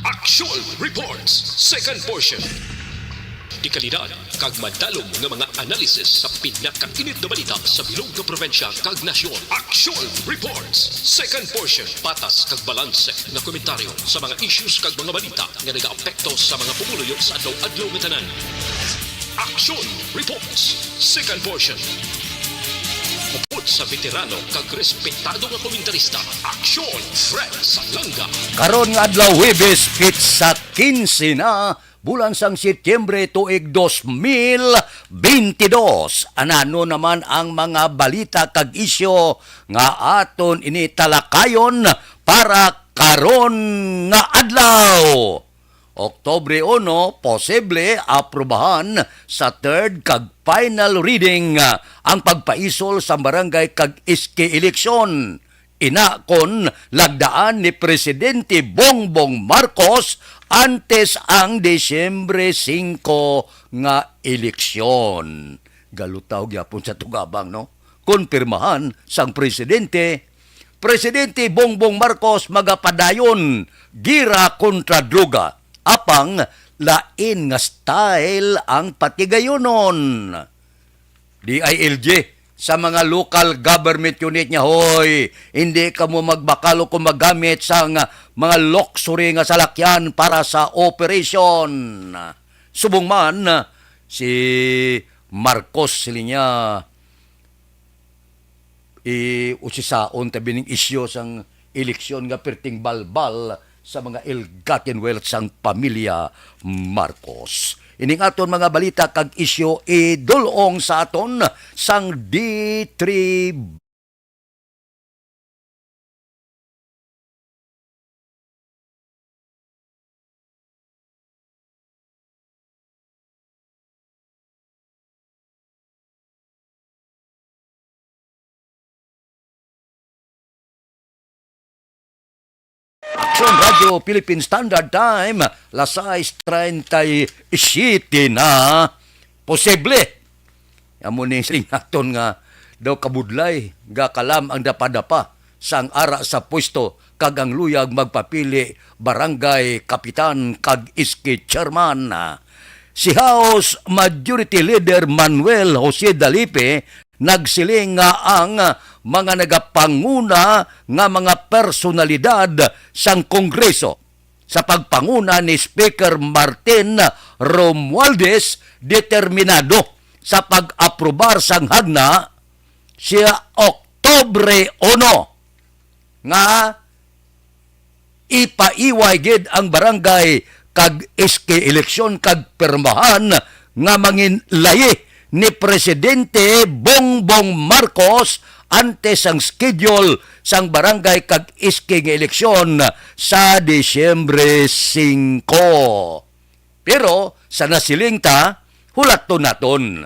Action Reports, second portion. Di kalidad, kag madalom nga mga analisis sa pinakainit na balita sa bilog nga probinsya kag nasyon. Action Reports, second portion. Patas kag balanse nga komentaryo sa mga issues kag mga balita nga nagaapekto sa mga pumuluyo sa adlaw-adlaw nga tanan. Action Reports, second portion. Upod sa veterano kag respetado nga komentarista, Action Fred Salanga. Karon nga adlaw Huwebes sa 15 na bulan sang Setyembre tuig 2022. Anano naman ang mga balita kag isyo nga aton initalakayon para karon nga adlaw. Oktubre 1, posible aprobahan sa third kag final reading ang pagpaisol sa barangay kag iske eleksyon. Inakon lagdaan ni Presidente Bongbong Marcos antes ang Desyembre 5 nga eleksyon. Galutaw gyapon sa tugabang, no? Konpirmahan sang Presidente Bongbong Marcos magapadayon gira kontra droga. Apang lain nga style ang patigayonon. DILG sa mga local government unit niya, hoy, hindi ka mo magbakalo kung magamit sa mga luxury nga salakyan para sa operation. Subong man, si Marcos sila niya usisaon tabi ng isyo sang eleksyon nga perting balbal sa mga ill-gotten wealth sang pamilya Marcos. Ining aton mga balita kag isyo idulong sa aton sang D3 Action Radio Philippine Standard Time, las 6:37 na. Posible amo ni slingaton nga daw kabudlay gakalam ang dapadapa sang ara sa pwesto kag ang luyag magpapili barangay kapitan kag iske chairman. Si House Majority Leader Manuel Jose Dalipe nagsiling nga ang mga nagapanguna nga mga personalidad sang Kongreso sa pagpanguna ni Speaker Martin Romualdez determinado sa pag-aprobar sang hagna siya Oktubre 1 nga ipaiway gid ang barangay kag iske eleksyon kag permahan nga mangin layi ni Presidente Bongbong Marcos antes ang schedule sang barangay kag iske nga eleksyon sa Desyembre 5. Pero sa nasiling ta, hulaton naton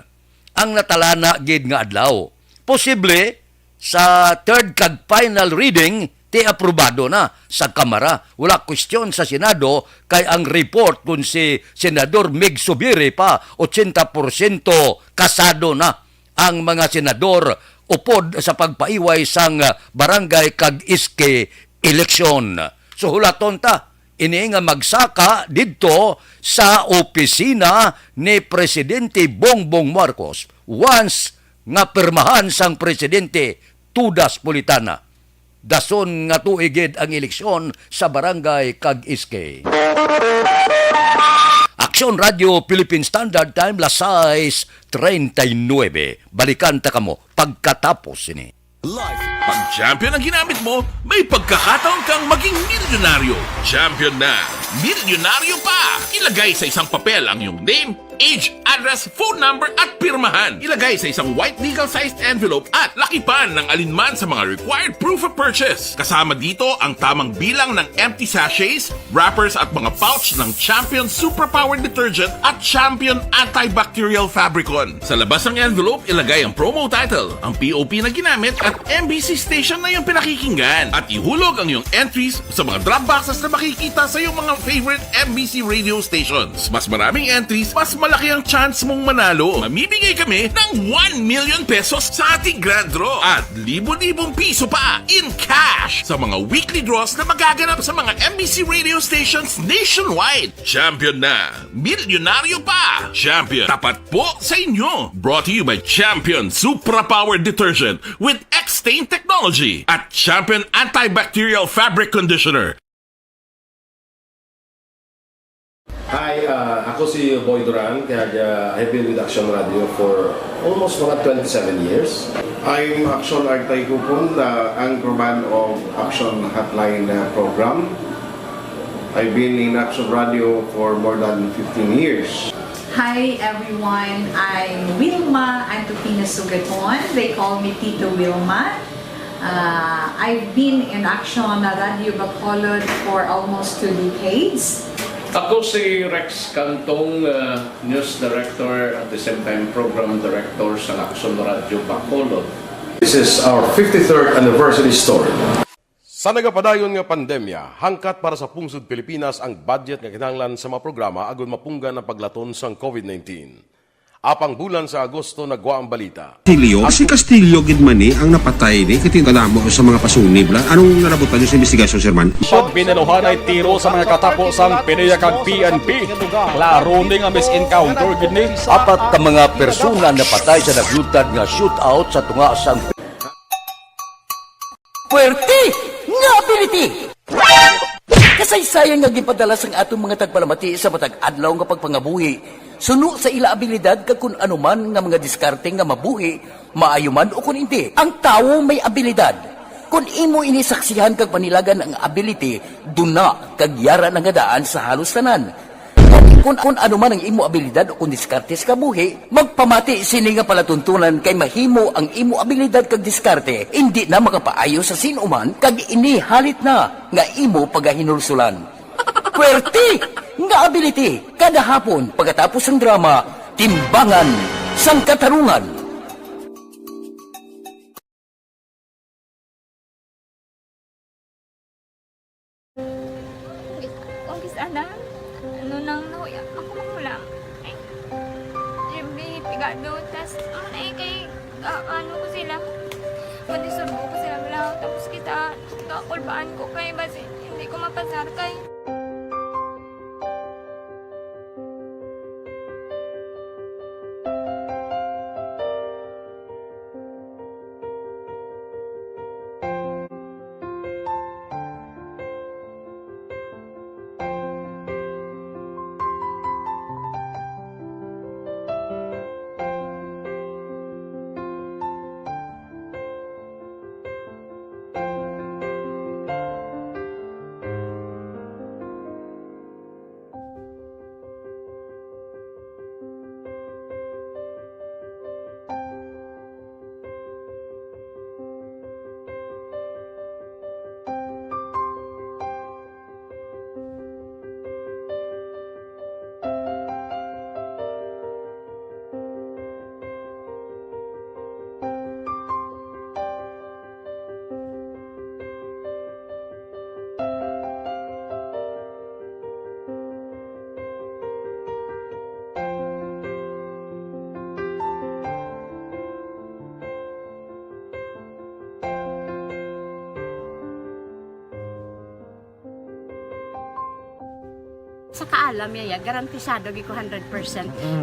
ang natalana gid nga adlaw. Posible sa third kag final reading ti aprobado na sa Kamara. Wala kwestiyon sa Senado kay ang report kung si Senador Mig Subiri pa 80% kasado na ang mga senador upod sa pagpaiway sang barangay kag iske eleksyon. So hulaton ta ini nga magsaka didto sa opisina ni Presidente Bongbong Marcos once nga pirmahan sang presidente tudas politana. Dason nga tuigid ang eleksyon sa barangay kag iske. Action Radio Philippine Standard Time, las 6:39. Balikan ta kamo pagkatapos ini. Pag champion ang ginamit mo, may pagkakataon kang maging milyonaryo. Champion na, milyonaryo pa! Ilagay sa isang papel ang iyong name, age, address, phone number at pirmahan. Ilagay sa isang white legal-sized envelope at lakipan ng alinman sa mga required proof of purchase. Kasama dito ang tamang bilang ng empty sachets, wrappers at mga pouch ng Champion Superpower Detergent at Champion Antibacterial Fabricon. Sa labas ng envelope, ilagay ang promo title, ang POP na ginamit at MBC station na yung pinakikinggan. At ihulog ang iyong entries sa mga drop boxes na makikita sa iyong mga favorite MBC radio stations. Mas maraming entries, mas malaki ang chance mong manalo. Mamimigay kami ng 1 million pesos sa ating grand draw at libo-libong piso pa in cash sa mga weekly draws na magaganap sa mga MBC radio stations nationwide. Champion na, milyonaryo pa. Champion, tapat po sa inyo. Brought to you by Champion Supra Powered Detergent with X-Stain Technology at Champion Antibacterial Fabric Conditioner. Hi, ako si Boy Duran, kaya I've been with Action Radio for almost mga 27 years. I'm Action Artay Kupon, the anchorman of Action Hotline program. I've been in Action Radio for more than 15 years. Hi everyone, I'm Wilma Antopina Sugaton. They call me Tito Wilma. I've been in Action Radio Bacolod for almost 2 decades. Ako si Rex Cantong, News Director at the same time Program Director sa Action Radio Bacolod. This is our 53rd anniversary story. Sa nagapadayon nga pandemya, hangkat para sa pungsod Pilipinas ang budget nga kinahanglan sa mga programa agud mapunggan ang paglaton sang COVID-19. Apang bulan sa Agosto nagwa ang balita. Si Castillo gidmani ang napatay ni kitingadamo sa mga pasunib. Anong narabutan niyo sa investigasyon, Sir Man? Siyod biniluhan ay tiro sa mga katapusang PNP kag PNP. Klaro ni nga misencounter gid ni. Apat ka mga persona na patay sa naglutad nga shootout sa tunga sang Puwerte nga ability! Kasaysayan nga gipadala sang atong mga tagpalamati sa matag adlaw nga pagpangabuhi. Suno sa ila abilidad kag kun anuman nga mga diskarte nga mabuhi, maayo man o kun hindi. Ang tawo may abilidad. Kung imo inisaksihan kag panilagan ang ability, duna kag yara nga daan sa halos tanan. Kung anuman ang imo abilidad o kun diskarte sa kabuhi, magpamati sini nga palatuntunan kay mahimo ang imo abilidad kag diskarte, hindi na makapaayo sa sinuman kag ini halit na nga imo pagahinulsulan. Puwerte nga ability kada hapon pagkatapos ng drama Timbangan sang Katarungan. Kung sana ano nang nahuya ako magulang ay Jimmy pigado tas ay kay ano ko sila madisurbo ko sila lang tapos kita kakulbaan ko kay basi hindi ko mapasar kay sa kaalam yaya garantisado gi ko 100%.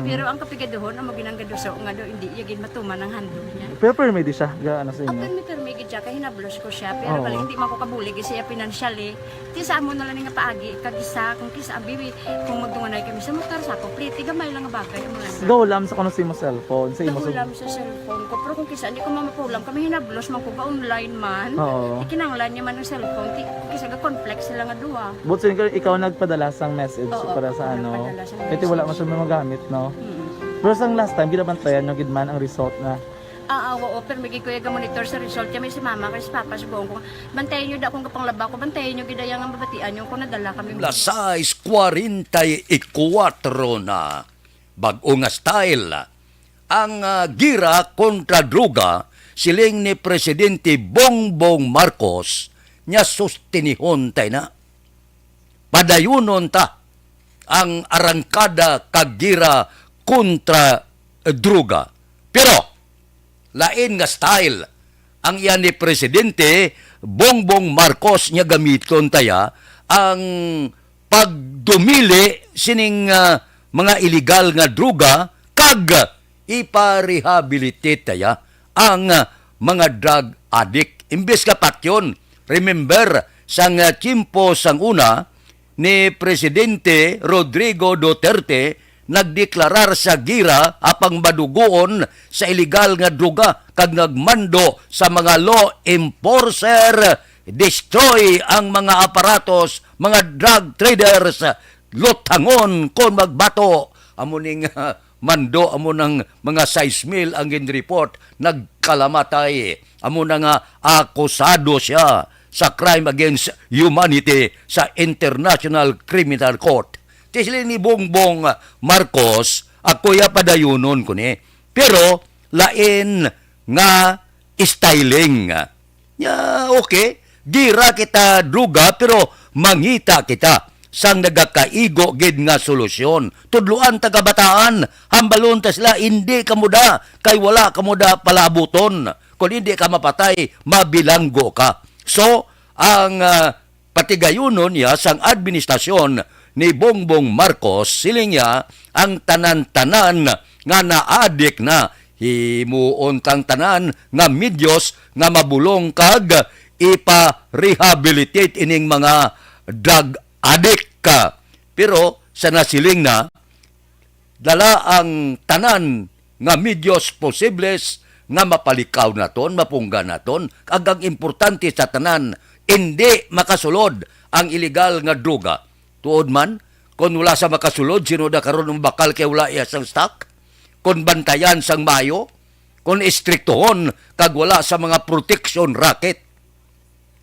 Pero ang kapigaduhon ang maginanggaduso nga do hindi yagin matuman ang handle niya. Pero permi di siya gaano sa inyo. Ang permi gid siya kay hinablos ko siya pero bali hindi man ko kabulig siya financially. Ti sa amo na lang nga paagi kag isa kung kisa ang bibi kung magdunganay kami sa motor sa complete gamay lang nga bagay mo lang. Gawlam sa kuno sa imo cellphone, sa imo Gawlam sa cellphone ko pero kung kisa hindi ko mapulam kami hinablos man ko ba online man. Ikinanglan niya man ang cellphone ti kisa ga complex sila nga duha. But ikaw nagpadala sang message para sa ano. Kasi wala man siya magamit, no? Pero sang last time, ginabantayan nyo gidman ang result na. Oo, pero may kuya ga-monitor sa result. Kami si mama, kasi si papa, si buong ko. Bantayan nyo da kung kapanglaba ko, bantayan nyo gidayang ang babatian nyo kung nadala kami. Las 6:44 na bag-o nga style. Ang gira kontra droga siling ni Presidente Bongbong Marcos nya sustinihon tay na. Padayunon ta ang arangkada kagira kontra droga. Pero lain nga style ang iyan ni Presidente Bongbong Marcos niya gamiton taya ang pagdumili sining mga illegal nga droga kag iparehabilitate taya ang mga drug addict. Imbes ka patyon, remember, sang tiyempo sang una ni Presidente Rodrigo Duterte nagdeklarar sa gira apang madugoon sa illegal nga droga kag nagmando sa mga law enforcer destroy ang mga aparatos, mga drug traders, lutangon kon magbato. Amo ning mando amo ng mga 6,000 ang ginreport nagkalamatay. Amo na nga akusado siya sa crime against humanity sa International Criminal Court. Tisli ni Bongbong Marcos, ako ya padayunon ko ni. Pero, lain nga styling. Ya, okay. Gira kita druga, pero mangita kita sang nagakaigo gid nga solusyon. Tudluan tagabataan, hambalon ta sila, hindi kamuda, kay wala kamuda palabuton. Kung hindi ka mapatay, mabilanggo ka. So, ang patigayunon niya sang administrasyon ni Bongbong Marcos, siling niya ang tanan-tanan nga naadik na himuon tang tanan nga medyos nga mabulong kag ipa-rehabilitate ining mga drug addict ka. Pero sa nasiling na dala ang tanan nga medyos posibles nga mapalikaw naton, mapungga naton, kag ang importante sa tanan hindi makasulod ang illegal nga droga. Tuod man, kung wala sa makasulod, sino da karon ng bakal kay wala iya sang stock? Kung bantayan sang mayo? Kung istriktohon, kag wala sa mga protection racket?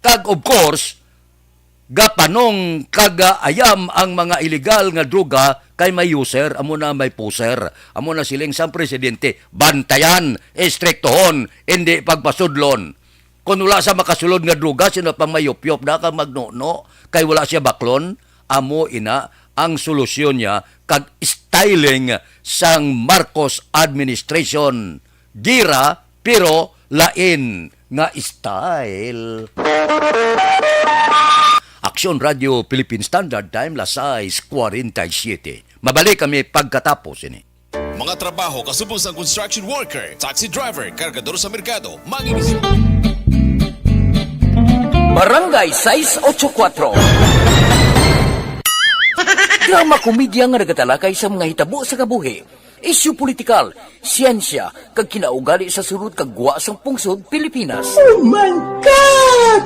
Kag of course, gapanong kag ayam ang mga illegal nga droga kay may user, amo na may poser. Amo na siling sang presidente, bantayan, istriktohon, hindi pagpasudlon. Kung wala sa makasulod nga droga, sino pang mayopyop na kag magnono, kay wala siya baklon, amo ina ang solusyon niya kag styling sang Marcos administration. Gira pero lain nga style. Aksyon Radio Philippine Standard Time las 6:47. Mabalik kami pagkatapos ini. Mga trabaho kasubong sa construction worker, taxi driver, kargador sa merkado, mangingisda. Barangay 684. Drama komedya nga nagatalakay sa mga hitabo sa kabuhi, isyu politikal, siyensya, kag kinaugali sa surut kag guwa sang pungsod Pilipinas. Oh my God!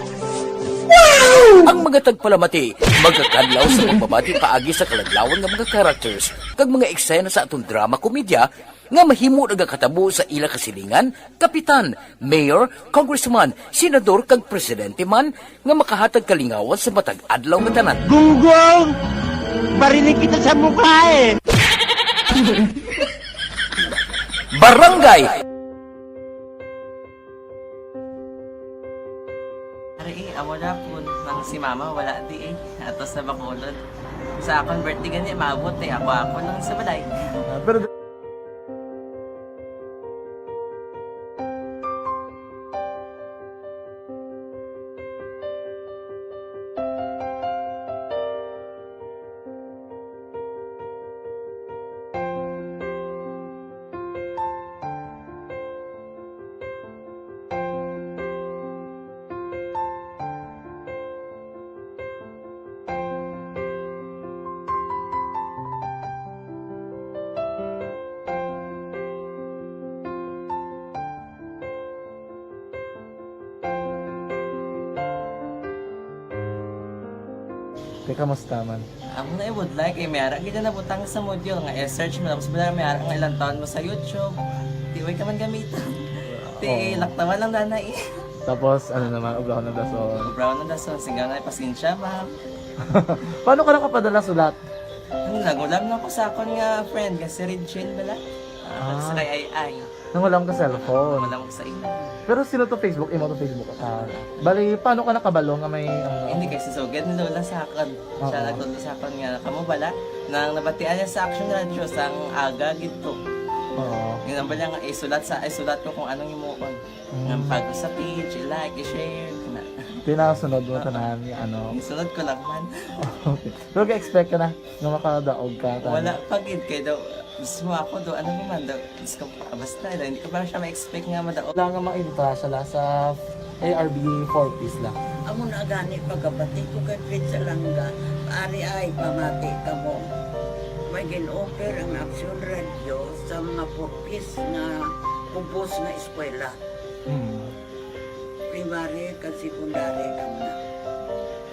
Wow! Ang mga tagpalamati, magkakadlaw sa pagbabati paagi sa kaladlawan ng mga characters kag mga eksena sa atong drama komedya nga mahimo nagakatabo sa ila kasilingan, kapitan, mayor, congressman, senador kag presidente man nga makahatag kalingawan sa matag adlaw nga tanan. Gunggong! Barinig kita sa mukha eh! Barangay! Amo na po nang si mama wala di eh. Atos na bakulod. Sa akong birthday gani, maabot eh. Ako nang sa balay. Pero kamusta man? Ako na would like eh, mayara kita na butang sa module nga search mo tapos bala mayara nga ilang taon mo sa YouTube. Tiway ka man gamitan. Ti laktawan lang nanay eh. Tapos ano naman, ubraw ng dason. Ubraw ng dason, singgang na pasensya ma'am. Paano ka nakapadala sulat? Nagulam na ko sa akon nga friend kasi Regine bala. Sa kay ay. Nang wala mo ka cellphone. Wala mo sa imo. Pero sino to Facebook? Imo to Facebook. Bali, paano ka nakabalo nga may... Hindi kasi sugad ni Lola sa akin. Siya nagtuto sa akin nga, kamo bala, nang nabatian niya sa Action Radio sang aga gito. Oo. Yun ang bala nga, isulat ko kung anong imuon. Nga pag sa page, i-like, i-share. Pinasunod mo tanan yung Sunod ko lang man. Okay. Pero ka-expect ka na na makadaog ka? Wala, pag-id kayo daw, gusto mo ako daw, ano naman daw, gusto ko basta, hindi ko parang siya ma-expect nga madaog. Wala nga ma-invita siya sa ARB 4-piece lang. Amo na gani pagkabati ko kay Fritz Alanga, ari ay pamati ka mo. May gin-offer ang Action Radio sa mga 4-piece na kumpos na eskwela. Primary kag secondary ka na.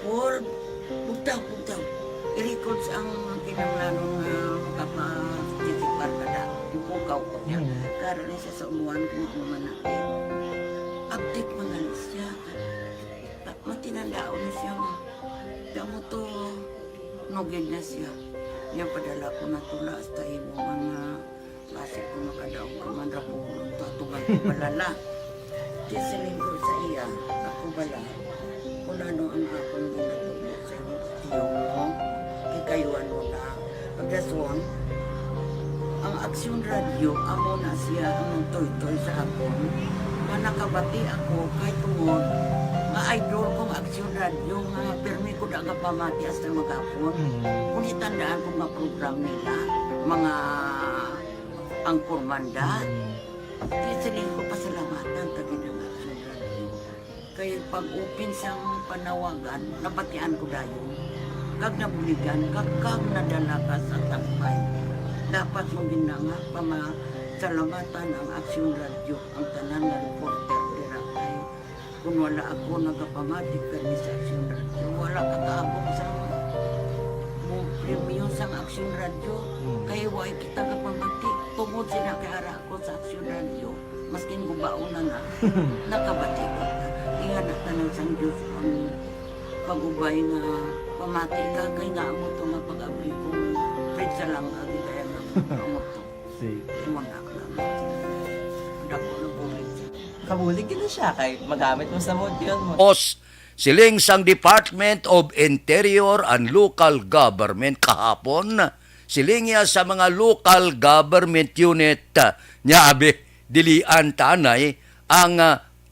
For bugtaw. I-record ang kinanglanong makapag-tisipar ka na. Ipukaw ko niya. Karoon niya siya sa umuwan kung umuman natin. Update mga siya. Matinandao na siya. Damo to, nugid na siya. Niya padala ko na tula hasta imo mga klase ko makadaog ka man rapulong to. Tugang ko balala. Di siling ko sa iya. Ako bala. Kung ano ang akong ginatulog sa iyo mo. Ikayuan mo na. Pagdaswan, ang Action Radio, amo na siya ang toy-toy sa akon. Manakabati ako kay tungod nga idol kong Action Radio nga permi ko daga pamati hasta magapon. Kung itandaan ko nga program nila, mga angkormanda, siling ko pasalamatan tagi ng Action Radio. Kaya pag-open siyang panawagan, nabatian ko dayon. Kag nabuligan, kag nadala ka sa takpay. Dapat mong ginanga pamasalamatan ang Action Radio, ang tanan na reporter dirakay. Kung wala ako nagapamatik kami sa Action Radio, wala kakaabong sa premium sa Action Radio, kaya wala kita kapamatik. Tungod sila kaya ako sa Action Radio, maskin gubaon na nakabati ko. Iyan at tanong sa Diyos ang pag-ubay nga pamati ka, kaya nga mo ito nga pag-abay ko. Fred sa lang, agi kaya nga mo ito. Muna ka naman. Dako na bulit siya. Kabulig na siya kay magamit mo sa module mo. Siling sang Department of Interior and Local Government kahapon, silingya sa mga local government unit nya abe dilian tanay ang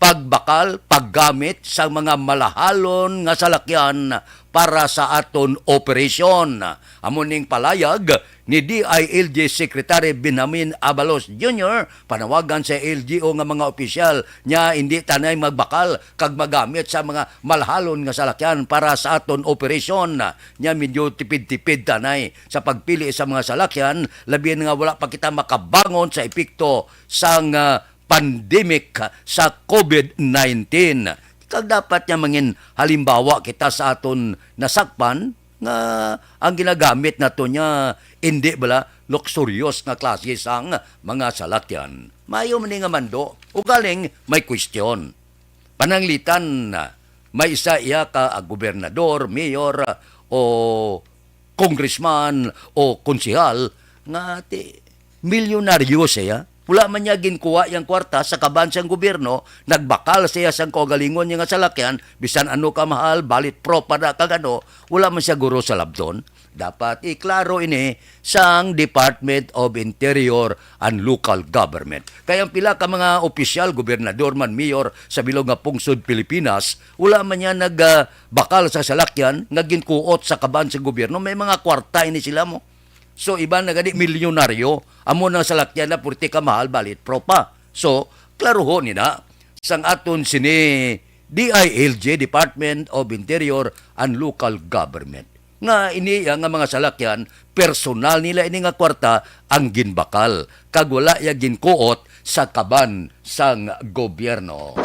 pagbakal, paggamit sa mga malahalon nga salakyan para sa aton operasyon. Amuning palayag ni DILG Secretary Benjamin Abalos Jr. panawagan sa LGO nga mga opisyal nya hindi tanay magbakal kag magamit sa mga malahalon nga salakyan para sa aton operasyon. Nya medyo tipid-tipid tanay sa pagpili sa mga salakyan, labi nga wala pa kita makabangon sa epekto sang pandemic sa COVID-19. Kag dapat niya mangin halimbawa kita sa aton nasakpan nga ang ginagamit nato niya hindi bala luxurious nga klase sang mga salakyan. Mayo man nga mando ugaling may question. Pananglitan may isa iya ka gobernador, mayor o congressman o konsehal nga milyonaryo siya. Wala man niya ginkuha yung kwarta sa kabansang gobyerno, nagbakal siya sa kaugalingon niya nga salakyan, bisan ano ka mahal, balit pro para kagano, wala man siya guro sa labdon. Dapat iklaro ini sang Department of Interior and Local Government. Kaya ang pila ka mga opisyal, gobernador man, mayor sa bilog nga pungsod Pilipinas, wala man niya nagbakal sa salakyan, nga ginkuot sa kabansang gobyerno, may mga kwarta ini sila mo. So, iba na gani milyonaryo, amo na salakyan na purti ka mahal, balit propa. So, klaro ho nila, sang aton sini DILG, Department of Interior and Local Government. Nga ini nga mga salakyan, personal nila ini nga kwarta ang ginbakal, kag wala ya ginkuot sa kaban sang gobyerno.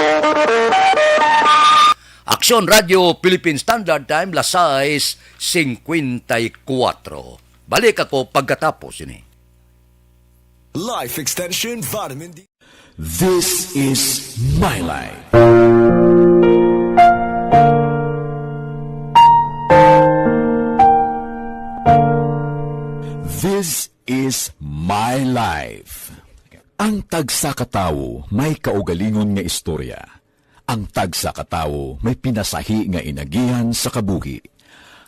Action Radio Philippine Standard Time, las 6:54. Balik ako pagkatapos ini. Life Extension Vitamin D. This is my life. This is my life. Ang tagsa ka tawo may kaugalingon nga istorya. Ang tagsa ka tawo may pinasahi nga inagihan sa kabuhi.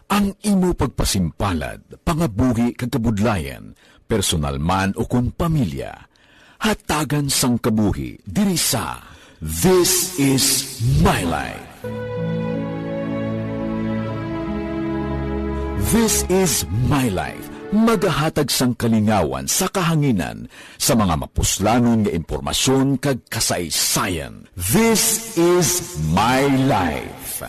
Ang imo pagpasimpalad, pangabuhi kag kabudlayan, personal man o kun pamilya, hatagan sang kabuhi diri sa This is My Life. This is My Life. Magahatag sang kalingawan sa kahanginan sa mga mapuslanon nga impormasyon kag kasaysayan. This is My Life.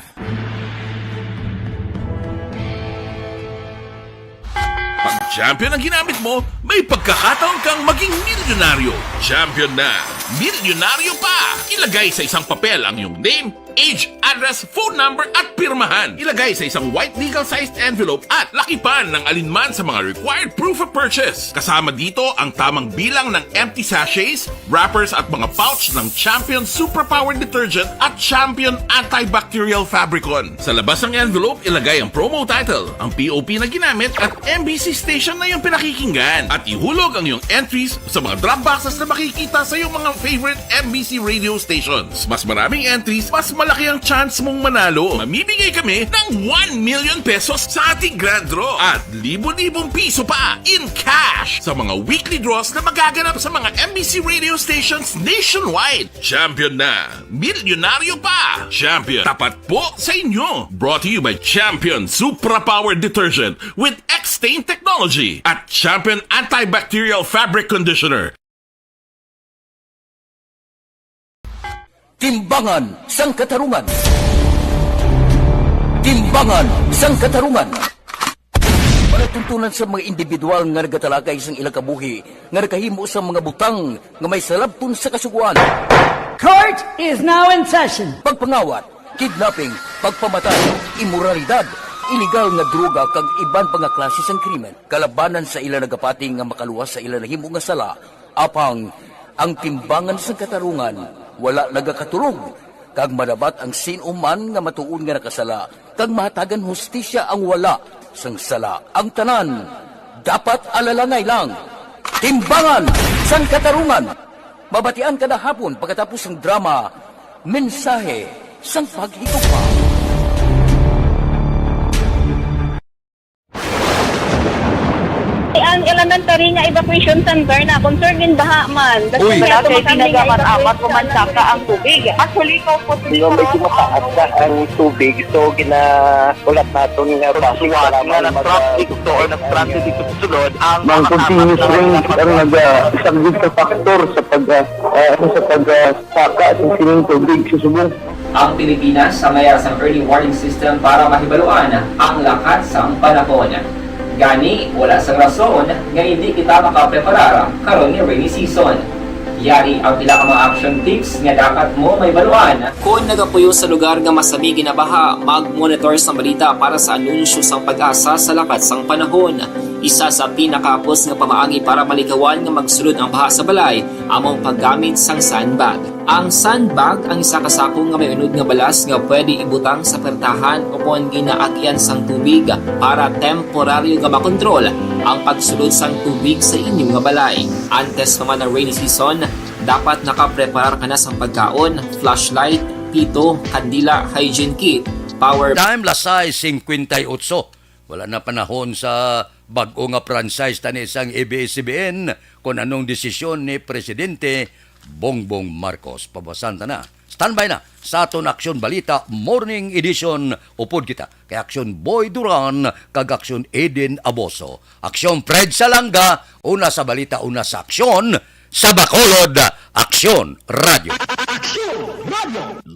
Pag champion ang ginamit mo, may pagkakataon kang maging milyonaryo. Champion na, milyonaryo pa! Ilagay sa isang papel ang iyong name, age, address, phone number at pirmahan. Ilagay sa isang white legal-sized envelope at lakipan ng alinman sa mga required proof of purchase. Kasama dito ang tamang bilang ng empty sachets, wrappers at mga pouch ng Champion Superpower Detergent at Champion Antibacterial Fabricon. Sa labas ng envelope, ilagay ang promo title, ang POP na ginamit at MBC station na yung pinakikinggan. At ihulog ang iyong entries sa mga drop boxes na makikita sa iyong mga favorite MBC radio stations. Mas maraming entries, mas malaki ang chance mong manalo. Mamimigay kami ng 1 million pesos sa ating grand draw at libo-libong piso pa in cash sa mga weekly draws na magaganap sa mga MBC radio stations nationwide. Champion na, milyonaryo pa. Champion, tapat po sa inyo. Brought to you by Champion Supra Power Detergent with X-Stain Technology at Champion Antibacterial Fabric Conditioner. Timbangan sang katarungan. Timbangan sang katarungan. Panatuntunan sa mga individual nga nagatalakay sang ilang kabuhi nga nakahimo sa mga butang nga may salabton sa kasuguan. Court is now in session. Pagpangawat, kidnapping, pagpamatay, imoralidad, iligal nga droga kag iban pa nga klase sang krimen. Kalabanan sa ilang nagapati nga makaluwas sa ilang nahimo nga sala. Apang ang timbangan sang katarungan wala nagakatulog, kag madabat ang sinuman nga matuon nga nakasala, kag mahatagan hustisya ang wala sang sala. Ang tanan, dapat alalangay lang. Timbangan sang katarungan. Mabatian kada hapon pagkatapos ng drama, mensahe sang paghigugma. Ang elementary nga evacuation center na concern din baha man. Uy, kasi tinagaman amat kumansaka ang tubig. Actually, ko po di ba medyo mataas na ang tubig. So, ulat natin nga pasiwag nga nag-traffic to or nag-transit dito sa sulod. Ang continuous rain ang nag-isang sa factor sa pagsaka at sining tubig sa subong. Ang Pilipinas sa mayroon sa early warning system para mahibaluan ang lakat sa panahon. Gani, wala sa rason nga hindi kita makapreparar karon ni rainy season. Yari ang pila ka mga action tips nga dapat mo may baluan. Kung nagapuyo sa lugar nga masabi ginabaha, mag-monitor sa balita para sa anunsyo sang pag-asa sa lakat sang panahon. Isa sa pinakapos nga pamaagi para malikawan nga magsulod ang baha sa balay, among paggamit sang sandbag. Ang sandbag ang isa kasakong nga may unod nga balas nga pwede ibutang sa pertahan upon ginaagyan sang tubig para temporaryo nga makontrol ang pagsulod sang tubig sa inyong nga balay. Antes naman ng rainy season, dapat nakapreparar ka na sa pagkaon, flashlight, pito, kandila, hygiene kit, power... Time lasay 58. Wala na panahon sa bag-o nga franchise tani isang ABS-CBN kung anong desisyon ni Presidente Bongbong Marcos. Pabasan ta na. Standby na sa aton Aksyon Balita Morning Edition. Upod kita kay Aksyon Boy Duran kag Aksyon Eden Aboso. Aksyon Fred Salanga, una sa balita, una sa aksyon. Sa Bacolod, Aksyon Radio. Aksyon Radio.